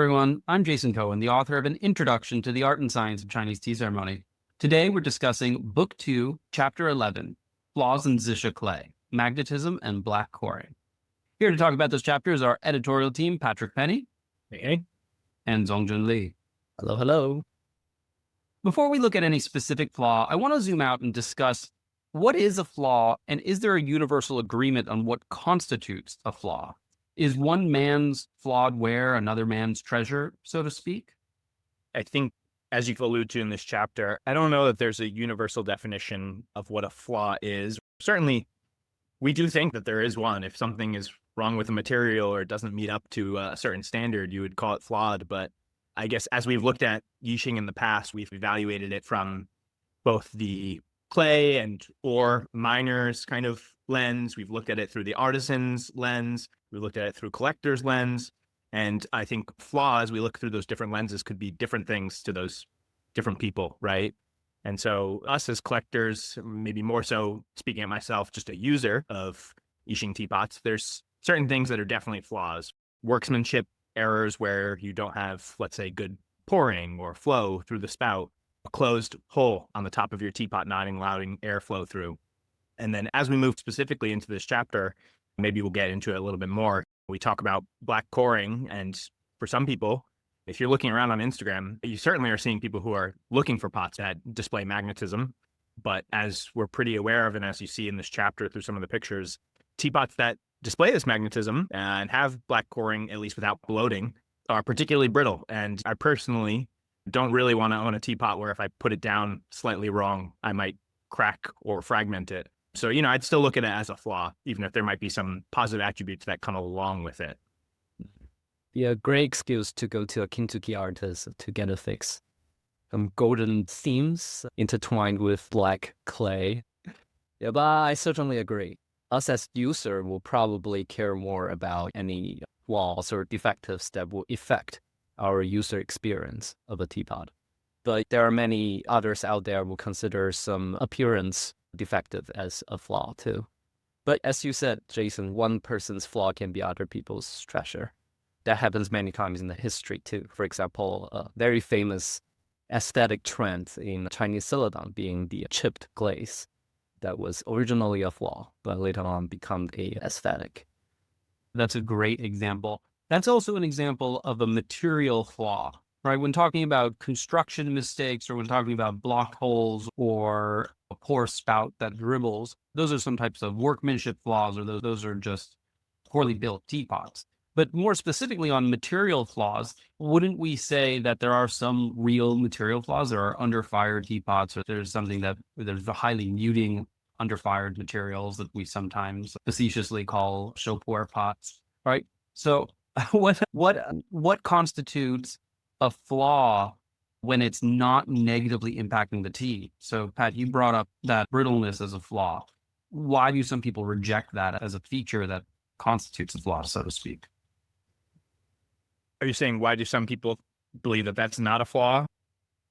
everyone. I'm Jason Cohen, the author of An Introduction to the Art and Science of Chinese Tea Ceremony. Today, we're discussing Book 2, Chapter 11, Flaws in Zisha Clay, Magnetism and Black Coring. Here to talk about this chapter is our editorial team, Patrick Penny. Hey. And Zongjun Li. Hello, hello. Before we look at any specific flaw, I want to zoom out and discuss what is a flaw, and is there a universal agreement on what constitutes a flaw? Is one man's flawed ware another man's treasure, so to speak? I think, as you've alluded to in this chapter, I don't know that there's a universal definition of what a flaw is. Certainly, we do think that there is one. If something is wrong with a material or it doesn't meet up to a certain standard, you would call it flawed. But I guess as we've looked at Yixing in the past, we've evaluated it from both the clay and or miners kind of lens. We've looked at it through the artisan's lens. We looked at it through collector's lens. And I think flaws, we look through those different lenses, could be different things to those different people, right? And so us as collectors, maybe more so, speaking of myself, just a user of Yixing teapots, there's certain things that are definitely flaws. Workmanship errors where you don't have, let's say, good pouring or flow through the spout, a closed hole on the top of your teapot not allowing airflow through. And then as we move specifically into this chapter, maybe we'll get into it a little bit more. We talk about black coring, and for some people, if you're looking around on Instagram, you certainly are seeing people who are looking for pots that display magnetism. But as we're pretty aware of, and as you see in this chapter through some of the pictures, teapots that display this magnetism and have black coring, at least without bloating, are particularly brittle. And I personally don't really want to own a teapot where if I put it down slightly wrong, I might crack or fragment it. So, I'd still look at it as a flaw, even if there might be some positive attributes that come along with it. Be a great excuse to go to a Kintuki artist to get a fix. Some golden themes intertwined with black clay. Yeah, but I certainly agree. Us as user will probably care more about any flaws or defectives that will affect our user experience of a teapot. But there are many others out there who consider some appearance defective as a flaw too. But as you said, Jason, one person's flaw can be other people's treasure. That happens many times in the history too. For example, a very famous aesthetic trend in Chinese celadon being the chipped glaze. That was originally a flaw, but later on become a aesthetic. That's a great example. That's also an example of a material flaw, right? When talking about construction mistakes, or when talking about block holes or a poor spout that dribbles, those are some types of workmanship flaws, or those are just poorly built teapots. But more specifically on material flaws, wouldn't we say that there are some real material flaws? There are underfired teapots, or there's the highly muting underfired materials that we sometimes facetiously call shopware pots, right? So what constitutes a flaw when it's not negatively impacting the tea? So Pat, you brought up that brittleness as a flaw. Why do some people reject that as a feature that constitutes a flaw, so to speak? Are you saying why do some people believe that that's not a flaw?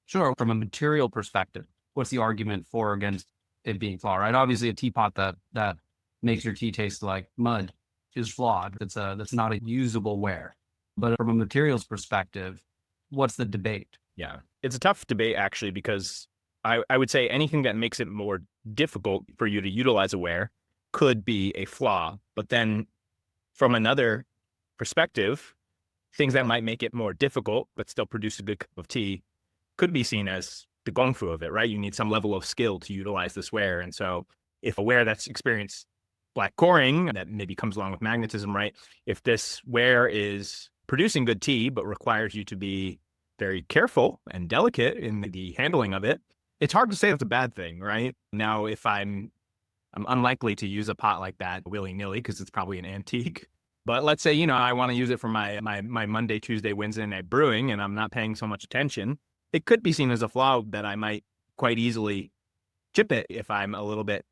Sure. From a material perspective, what's the argument for or against it being flawed, right? Obviously, a teapot that makes your tea taste like mud is flawed. That's not a usable ware. But from a materials perspective, what's the debate? Yeah, it's a tough debate, actually, because I would say anything that makes it more difficult for you to utilize a ware could be a flaw. But then from another perspective, things that might make it more difficult but still produce a good cup of tea could be seen as the gongfu of it, right? You need some level of skill to utilize this ware. And so if a ware that's experienced black coring that maybe comes along with magnetism, right? If this ware is producing good tea but requires you to be very careful and delicate in the handling of it, it's hard to say that's a bad thing, right? Now, if I'm unlikely to use a pot like that willy-nilly because it's probably an antique. But let's say, I want to use it for my Monday, Tuesday, Wednesday night brewing, and I'm not paying so much attention. It could be seen as a flaw that I might quite easily chip it if I'm a little bit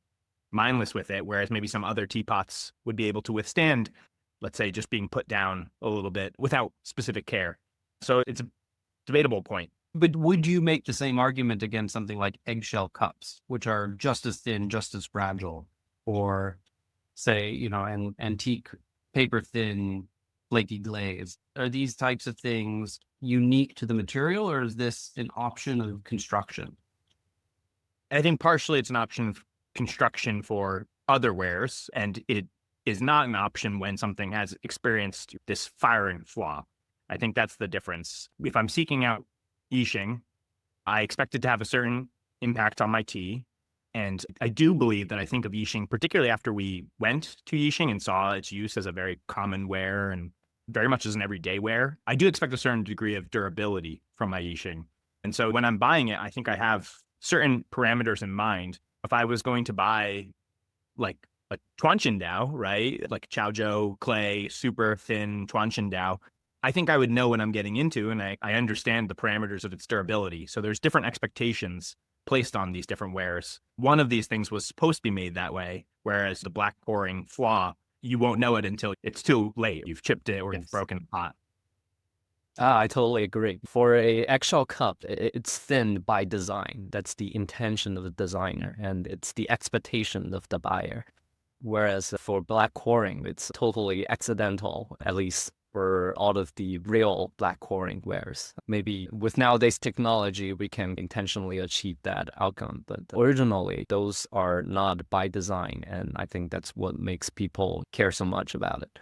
mindless with it, whereas maybe some other teapots would be able to withstand, let's say, just being put down a little bit without specific care. So it's a debatable point. But would you make the same argument against something like eggshell cups, which are just as thin, just as fragile, or say, an antique paper thin flaky glaze. Are these types of things unique to the material, or is this an option of construction? I think partially it's an option of construction for other wares, and it is not an option when something has experienced this firing flaw. I think that's the difference. If I'm seeking out Yixing, I expect it to have a certain impact on my tea. And I do believe that I think of Yixing, particularly after we went to Yixing and saw its use as a very common wear and very much as an everyday wear. I do expect a certain degree of durability from my Yixing. And so when I'm buying it, I think I have certain parameters in mind. If I was going to buy like a Tuanshandao, right? Like Chaozhou clay, super thin Tuanshandao, I think I would know what I'm getting into, and I understand the parameters of its durability. So there's different expectations placed on these different wares. One of these things was supposed to be made that way, whereas the black pouring Flaw, you won't know it until it's too late. You've chipped it or you've broken the pot. I totally agree. For a eggshell cup, it's thin by design. That's the intention of the designer, and it's the expectation of the buyer. Whereas for black coring, it's totally accidental, at least for all of the real black coring wares. Maybe with nowadays technology, we can intentionally achieve that outcome. But originally, those are not by design. And I think that's what makes people care so much about it.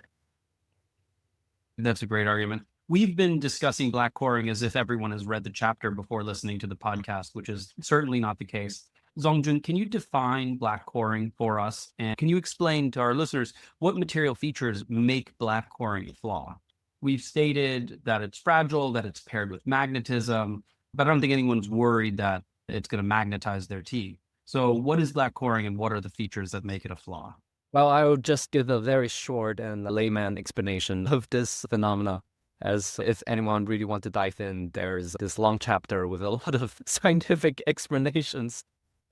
That's a great argument. We've been discussing black coring as if everyone has read the chapter before listening to the podcast, which is certainly not the case. Zongjun, can you define black coring for us? And can you explain to our listeners what material features make black coring a flaw? We've stated that it's fragile, that it's paired with magnetism, but I don't think anyone's worried that it's going to magnetize their tea. So what is black coring and what are the features that make it a flaw? Well, I will just give a very short and layman explanation of this phenomena. As if anyone really wants to dive in, there's this long chapter with a lot of scientific explanations.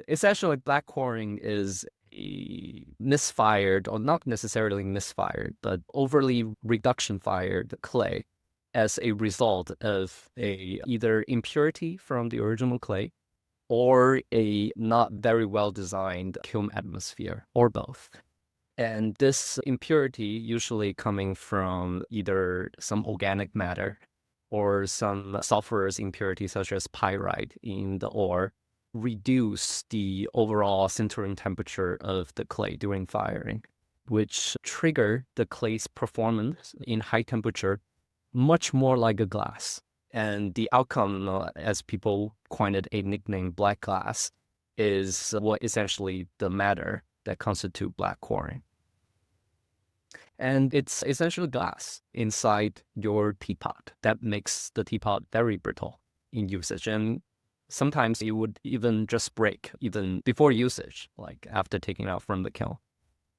Essentially, black coring is a misfired, or not necessarily misfired, but overly reduction fired clay as a result of either impurity from the original clay or a not very well designed kiln atmosphere, or both. And this impurity usually coming from either some organic matter or some sulfurous impurity such as pyrite in the ore reduce the overall sintering temperature of the clay during firing, which trigger the clay's performance in high temperature much more like a glass. And the outcome, as people coined a nickname, black glass, is what essentially the matter that constitute black coring. And it's essentially glass inside your teapot that makes the teapot very brittle in usage. And sometimes it would even just break even before usage, like after taking it out from the kiln.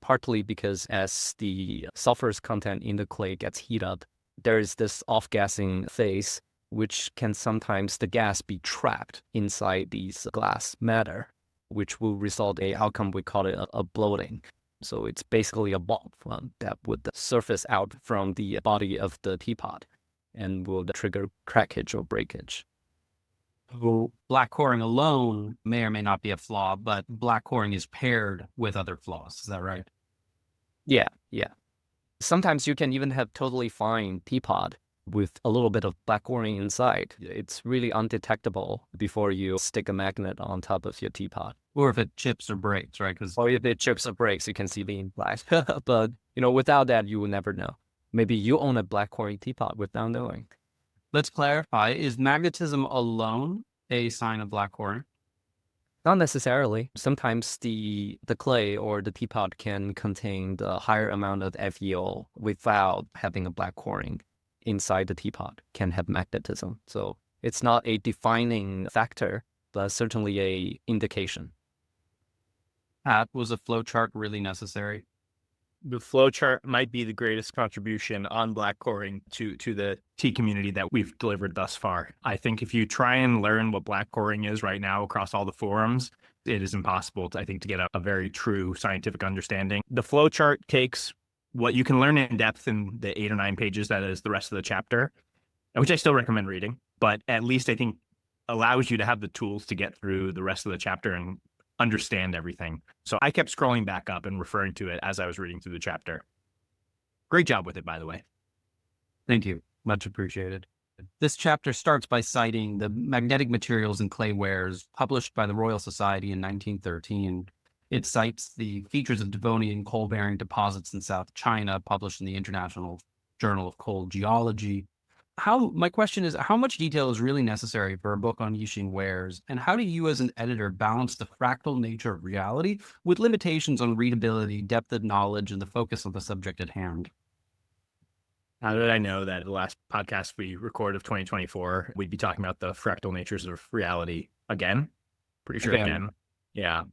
Partly because as the sulfurous content in the clay gets heated up, there is this off-gassing phase, which can sometimes the gas be trapped inside these glass matter, which will result in an outcome we call it a bloating. So it's basically a bomb that would surface out from the body of the teapot and will trigger crackage or breakage. So black coring alone may or may not be a flaw, but black coring is paired with other flaws. Is that right? Yeah. Sometimes you can even have totally fine teapot with a little bit of black coring inside. It's really undetectable before you stick a magnet on top of your teapot. Or if it chips or breaks, right? Or if it chips or breaks, you can see being black. But, without that, you will never know. Maybe you own a black coring teapot without knowing. Let's clarify. Is magnetism alone a sign of black coring? Not necessarily. Sometimes the clay or the teapot can contain the higher amount of FeO without having a black coring inside the teapot, can have magnetism. So it's not a defining factor, but certainly a indication. Pat, was a flowchart really necessary? The flowchart might be the greatest contribution on black coring to the tea community that we've delivered thus far. I think if you try and learn what black coring is right now across all the forums, it is impossible, to get a very true scientific understanding. The flowchart takes what you can learn in depth in the 8 or 9 pages that is the rest of the chapter, which I still recommend reading, but at least I think allows you to have the tools to get through the rest of the chapter and understand everything. So I kept scrolling back up and referring to it as I was reading through the chapter. Great job with it, by the way. Thank you. Much appreciated. This chapter starts by citing the magnetic materials in clay wares published by the Royal Society in 1913. It cites the features of Devonian coal-bearing deposits in South China, published in the International Journal of Coal Geology. My question is, how much detail is really necessary for a book on Yixing wares, and how do you as an editor balance the fractal nature of reality with limitations on readability, depth of knowledge, and the focus of the subject at hand? How did I know that the last podcast we recorded of 2024, we'd be talking about the fractal natures of reality again? Pretty sure again. Yeah.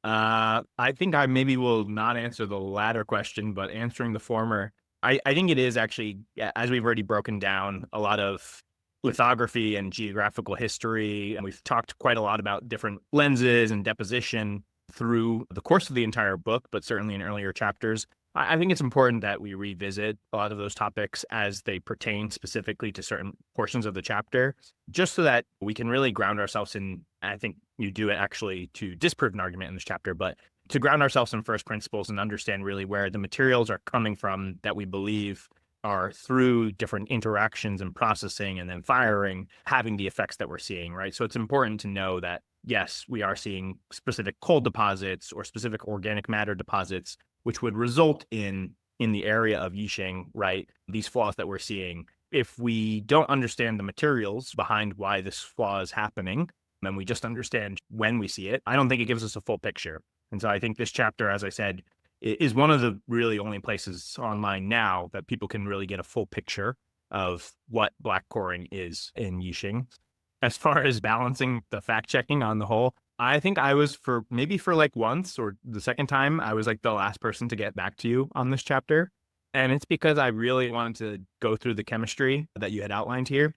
I think I maybe will not answer the latter question, but answering the former, I think it is actually, as we've already broken down, a lot of lithography and geographical history, and we've talked quite a lot about different lenses and deposition through the course of the entire book, but certainly in earlier chapters. I think it's important that we revisit a lot of those topics as they pertain specifically to certain portions of the chapter, just so that we can really ground ourselves in, I think you do it actually to disprove an argument in this chapter, but to ground ourselves in first principles and understand really where the materials are coming from that we believe are through different interactions and processing and then firing, having the effects that we're seeing, right? So it's important to know that, yes, we are seeing specific coal deposits or specific organic matter deposits, which would result in the area of Yixing, right? These flaws that we're seeing. If we don't understand the materials behind why this flaw is happening, and we just understand when we see it, I don't think it gives us a full picture. And so I think this chapter, as I said, is one of the really only places online now that people can really get a full picture of what black coring is in Yixing. As far as balancing the fact checking on the whole, I think I was for like once or the second time, I was like the last person to get back to you on this chapter. And it's because I really wanted to go through the chemistry that you had outlined here.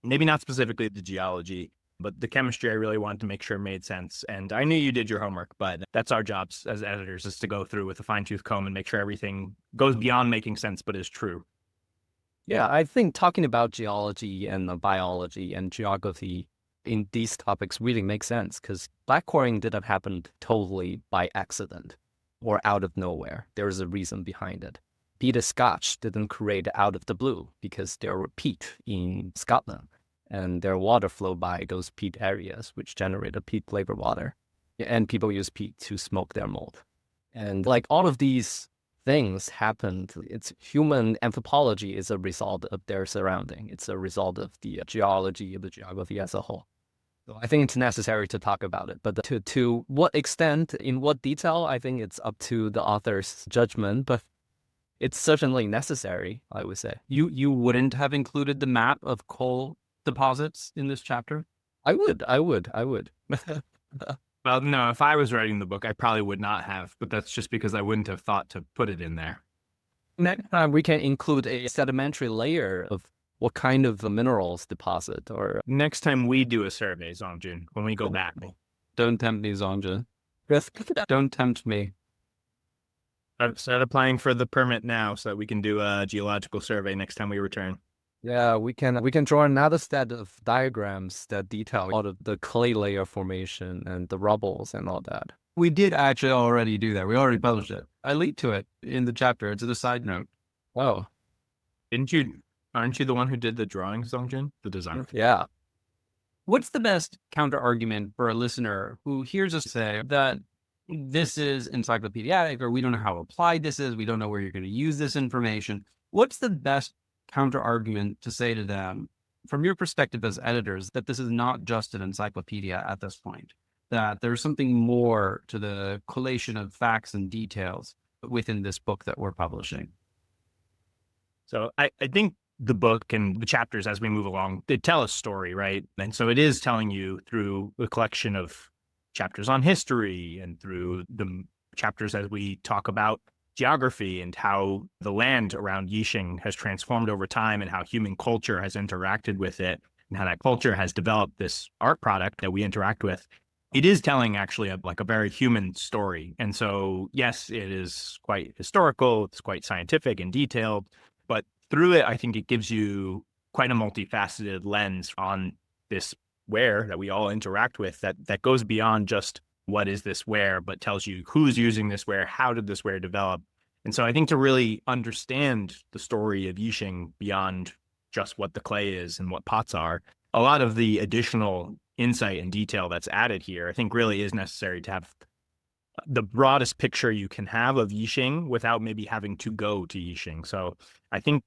Maybe not specifically the geology, but the chemistry I really wanted to make sure made sense. And I knew you did your homework, but that's our jobs as editors, is to go through with a fine-tooth comb and make sure everything goes beyond making sense, but is true. Yeah, I think talking about geology and biology and geography in these topics really makes sense, because black coring didn't happen totally by accident or out of nowhere. There's a reason behind it. Peat Scotch didn't create out of the blue, because there were peat in Scotland and their water flowed by those peat areas, which generated peat flavored water. And people use peat to smoke their mold. And like all of these things happened, it's human anthropology is a result of their surrounding. It's a result of the geology of the geography as a whole. So I think it's necessary to talk about it, but to what extent, in what detail, I think it's up to the author's judgment, but it's certainly necessary, I would say. You wouldn't have included the map of coal deposits in this chapter? I would. Well, no, if I was writing the book, I probably would not have, but that's just because I wouldn't have thought to put it in there. Next time we can include a sedimentary layer of what kind of minerals deposit, or Next time we do a survey, Zongjun, when we go back. Don't tempt me, Zongjun. Don't tempt me. Start applying for the permit now so that we can do a geological survey next time we return. yeah, we can draw another set of diagrams that detail all of the clay layer formation and the rubbles and all that. We did actually already do that. We already published it. I lead to it in the chapter. It's a side note. Oh, Aren't you the one who did the drawings, Zongjun? The design. yeah. What's the best counter argument for a listener who hears us say that this is encyclopedic, or we don't know how applied this is, we don't know where you're going to use this information? What's the best counter argument to say to them, from your perspective as editors, that this is not just an encyclopedia at this point, that there's something more to the collation of facts and details within this book that we're publishing? So I think the book and the chapters as we move along, they tell a story, right? And so it is telling you through the collection of chapters on history and through the chapters as we talk about geography and how the land around Yixing has transformed over time and how human culture has interacted with it and how that culture has developed this art product that we interact with. It is telling actually a very human story. And so, yes, it is quite historical. It's quite scientific and detailed, but through it, I think it gives you quite a multifaceted lens on this ware that we all interact with that goes beyond just what is this ware, but tells you who's using this ware, how did this ware develop, And so I think to really understand the story of Yixing beyond just what the clay is and what pots are, a lot of the additional insight and detail that's added here, I think really is necessary to have the broadest picture you can have of Yixing without maybe having to go to Yixing. So I think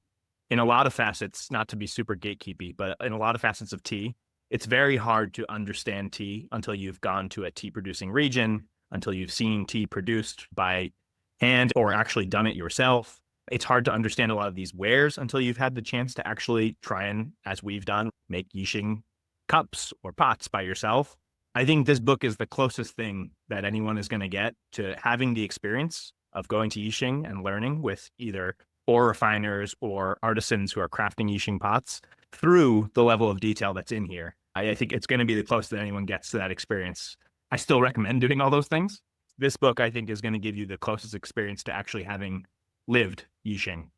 in a lot of facets, not to be super gatekeepy, but in a lot of facets of tea, it's very hard to understand tea until you've gone to a tea producing region, until you've seen tea produced by hand or actually done it yourself. It's hard to understand a lot of these wares until you've had the chance to actually try and, as we've done, make Yixing cups or pots by yourself. I think this book is the closest thing that anyone is going to get to having the experience of going to Yixing and learning with either ore refiners or artisans who are crafting Yixing pots through the level of detail that's in here. I think it's going to be the closest that anyone gets to that experience. I still recommend doing all those things. This book, I think, is going to give you the closest experience to actually having lived Yixing.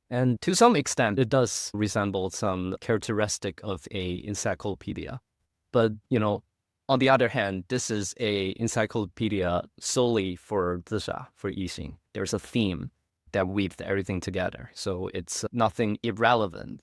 And to some extent, it does resemble some characteristic of a encyclopedia. But, on the other hand, this is a encyclopedia solely for zisha, for Yixing. There's a theme that weaves everything together. So it's nothing irrelevant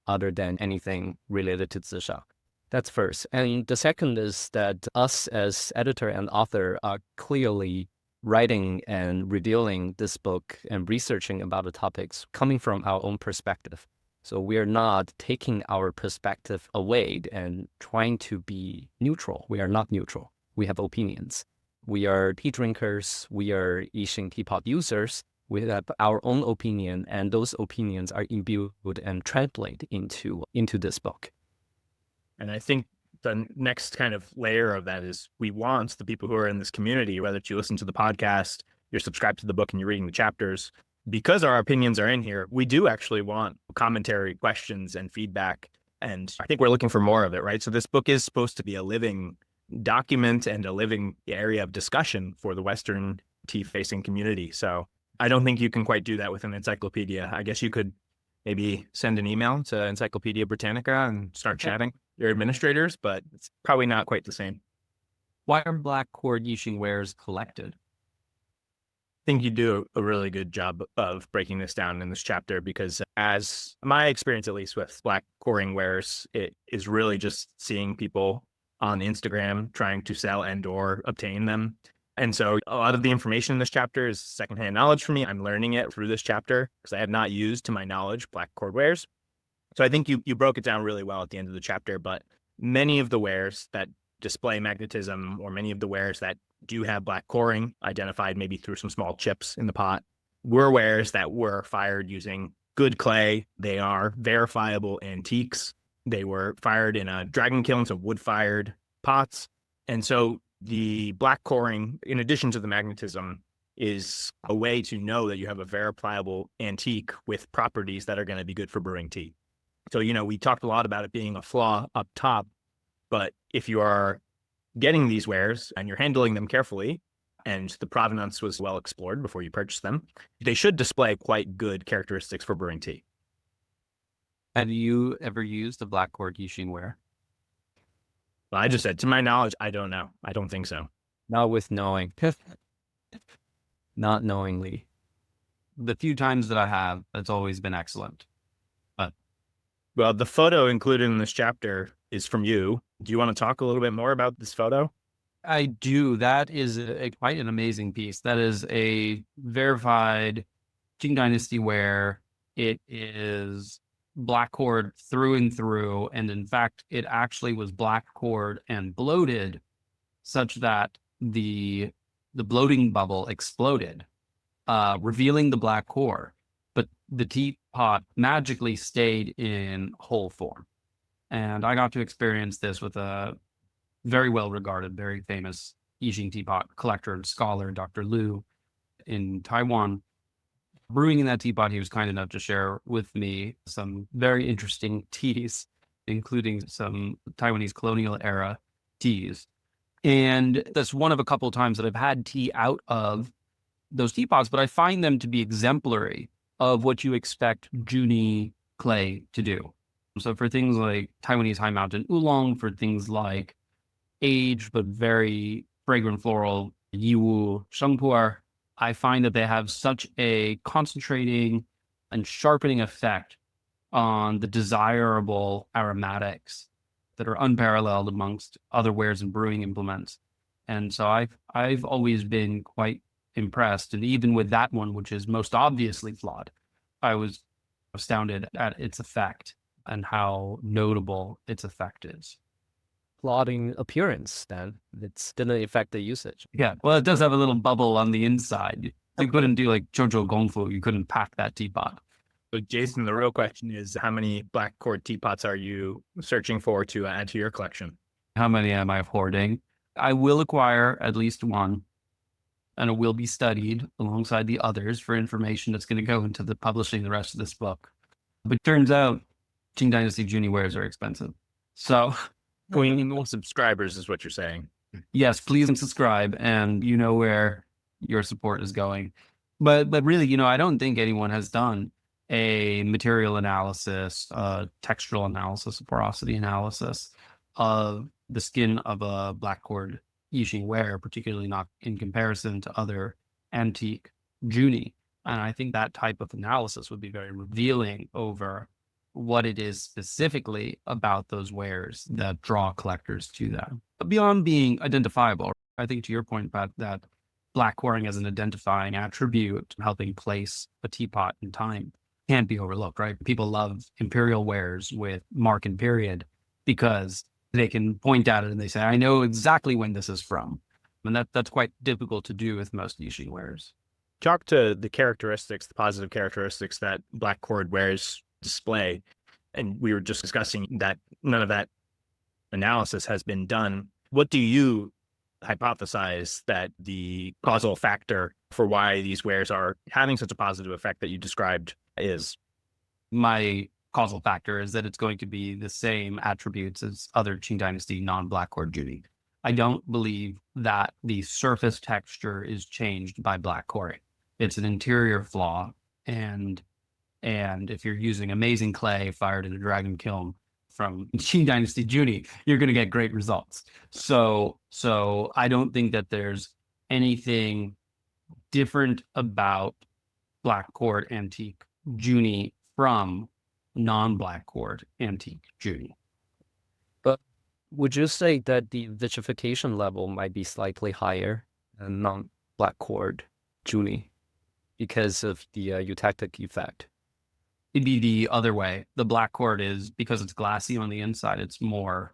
other than anything related to zisha. That's first. And the second is that us as editor and author are clearly writing and revealing this book and researching about the topics coming from our own perspective. So we are not taking our perspective away and trying to be neutral. We are not neutral. We have opinions. We are tea drinkers. We are Yixing teapot users. We have our own opinion, and those opinions are imbued and translated into this book. And I think the next kind of layer of that is we want the people who are in this community, whether you listen to the podcast, you're subscribed to the book and you're reading the chapters, because our opinions are in here, we do actually want commentary, questions, and feedback. And I think we're looking for more of it, right? So this book is supposed to be a living document and a living area of discussion for the Western tea-facing community. So I don't think you can quite do that with an encyclopedia. I guess you could maybe send an email to Encyclopedia Britannica and start chatting your administrators, but it's probably not quite the same. Why are black cord Yixing wares collected? I think you do a really good job of breaking this down in this chapter, because as my experience, at least with black coring wares, it is really just seeing people on Instagram trying to sell and or obtain them. And so a lot of the information in this chapter is secondhand knowledge for me. I'm learning it through this chapter because I have not used, to my knowledge, black cord wares. So I think you broke it down really well at the end of the chapter, but many of the wares that display magnetism, or many of the wares that do have black coring identified maybe through some small chips in the pot, were wares that were fired using good clay. They are verifiable antiques. They were fired in a dragon kiln, so wood-fired pots. And so the black coring, in addition to the magnetism, is a way to know that you have a verifiable antique with properties that are going to be good for brewing tea. So, we talked a lot about it being a flaw up top, but if you are getting these wares and you're handling them carefully, and the provenance was well explored before you purchase them, they should display quite good characteristics for brewing tea. Have you ever used a black cord Yixing ware? Well, I just said, to my knowledge, I don't know. I don't think so. Not with knowing. Not knowingly. The few times that I have, it's always been excellent. Well, the photo included in this chapter is from you. Do you want to talk a little bit more about this photo? I do. That is quite an amazing piece. That is a verified Qing Dynasty ware. It is black cord through and through. And in fact, it actually was black cord and bloated such that the bloating bubble exploded, revealing the black core. But the teapot magically stayed in whole form. And I got to experience this with a very well-regarded, very famous Yixing teapot collector and scholar, Dr. Liu, in Taiwan. Brewing in that teapot, he was kind enough to share with me some very interesting teas, including some Taiwanese colonial era teas. And that's one of a couple of times that I've had tea out of those teapots, but I find them to be exemplary of what you expect Juni clay to do. So for things like Taiwanese high mountain oolong, for things like aged but very fragrant floral Yiwu Shengpuer, I find that they have such a concentrating and sharpening effect on the desirable aromatics that are unparalleled amongst other wares and brewing implements. And so I've always been quite impressed. And even with that one, which is most obviously flawed, I was astounded at its effect and how notable its effect is. Plotting appearance, then it didn't affect the usage. Yeah, well, it does have a little bubble on the inside. You couldn't do like Jojo Gongfu. You couldn't pack that teapot. So Jason, the real question is, how many black cord teapots are you searching for to add to your collection? How many am I hoarding? I will acquire at least one, and it will be studied alongside the others for information that's going to go into the publishing the rest of this book. But it turns out Qing Dynasty Junie wares are expensive. So We need more subscribers is what you're saying. yes, please subscribe, and you know where your support is going. But really, I don't think anyone has done a material analysis, textural analysis, porosity analysis of the skin of a black cord Yixing ware, particularly not in comparison to other antique Junie. And I think that type of analysis would be very revealing over what it is specifically about those wares that draw collectors to them. But beyond being identifiable, I think to your point about that black coring as an identifying attribute, helping place a teapot in time, can't be overlooked, right? People love imperial wares with mark and period because they can point at it and they say, I know exactly when this is from. And that's quite difficult to do with most Yixing wares. Talk to the characteristics, the positive characteristics that black cord wares display. And we were just discussing that none of that analysis has been done. What do you hypothesize that the causal factor for why these wares are having such a positive effect that you described is? My causal factor is that it's going to be the same attributes as other Qing Dynasty non-black cord Junie. I don't believe that the surface texture is changed by black coring. It's an interior flaw, and if you're using amazing clay fired in a dragon kiln from Qing Dynasty Junie, you're going to get great results. So I don't think that there's anything different about black cord antique Junie from non-black cord antique Junie. But would you say that the vitrification level might be slightly higher than non-black cord Junie because of the eutectic effect? It'd be the other way. The black cord is, because it's glassy on the inside, it's more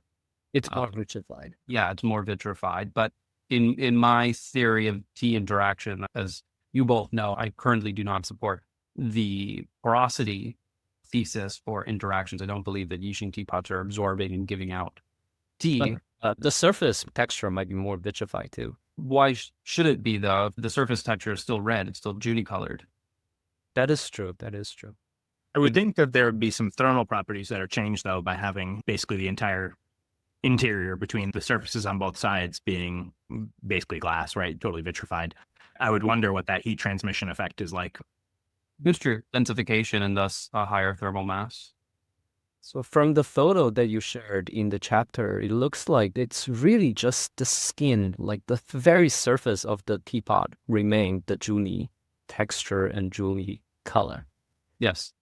vitrified. Yeah, it's more vitrified. But in my theory of tea interaction, as you both know, I currently do not support the porosity thesis for interactions. I don't believe that Yixing teapots are absorbing and giving out tea. But the surface texture might be more vitrified too. Why should it be, though? If the surface texture is still red, it's still Junie colored. That is true. That is true. I would think that there would be some thermal properties that are changed, though, by having basically the entire interior between the surfaces on both sides being basically glass, right? Totally vitrified. I would wonder what that heat transmission effect is like. It's true. Densification and thus a higher thermal mass. So from the photo that you shared in the chapter, it looks like it's really just the skin, like the very surface of the teapot remained the Junie texture and Junie color. Yes.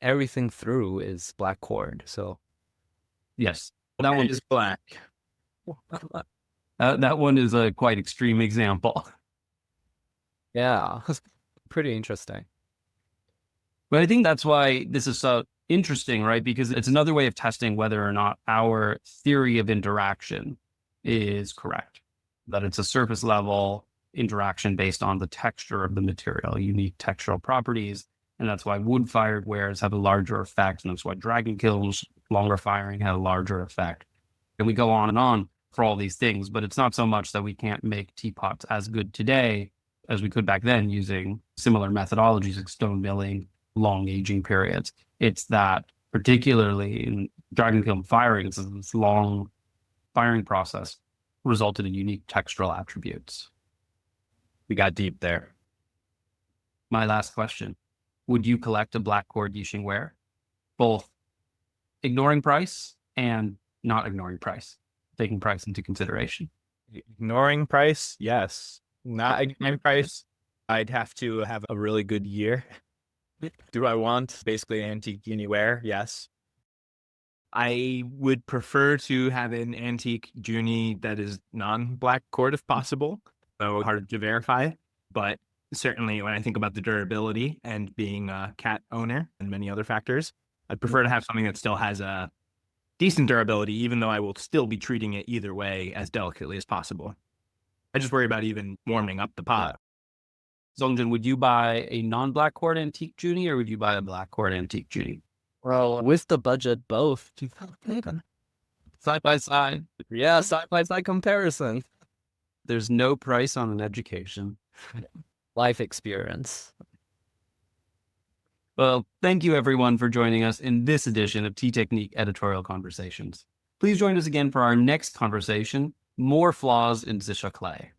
Everything through is black cord. So Yes. That one is black. That one is a quite extreme example. yeah, pretty interesting. But I think that's why this is so interesting, right? Because it's another way of testing whether or not our theory of interaction is correct. That it's a surface level interaction based on the texture of the material, unique textural properties. And that's why wood-fired wares have a larger effect. And that's why dragon kilns, longer firing, had a larger effect. And we go on and on for all these things. But it's not so much that we can't make teapots as good today as we could back then using similar methodologies like stone milling, long aging periods. It's that particularly in dragon kiln firing, this long firing process resulted in unique textural attributes. We got deep there. My last question. Would you collect a black cord Yixing ware? Both ignoring price and not ignoring price, taking price into consideration. Ignoring price, yes. Not ignoring price, I'd have to have a really good year. Do I want basically antique Uniware? Yes. I would prefer to have an antique Junie that is non-black cord if possible. So hard to verify, but certainly when I think about the durability and being a cat owner and many other factors, I'd prefer to have something that still has a decent durability, even though I will still be treating it either way as delicately as possible. I just worry about even warming up the pot. Zongjun, would you buy a non-black cord antique Junie or would you buy a black cord antique Junie? Well, with the budget, both. Side by side. Yeah, side-by-side comparison. There's no price on an education. Life experience. Well, thank you everyone for joining us in this edition of Tea Technique Editorial Conversations. Please join us again for our next conversation, more flaws in zisha clay.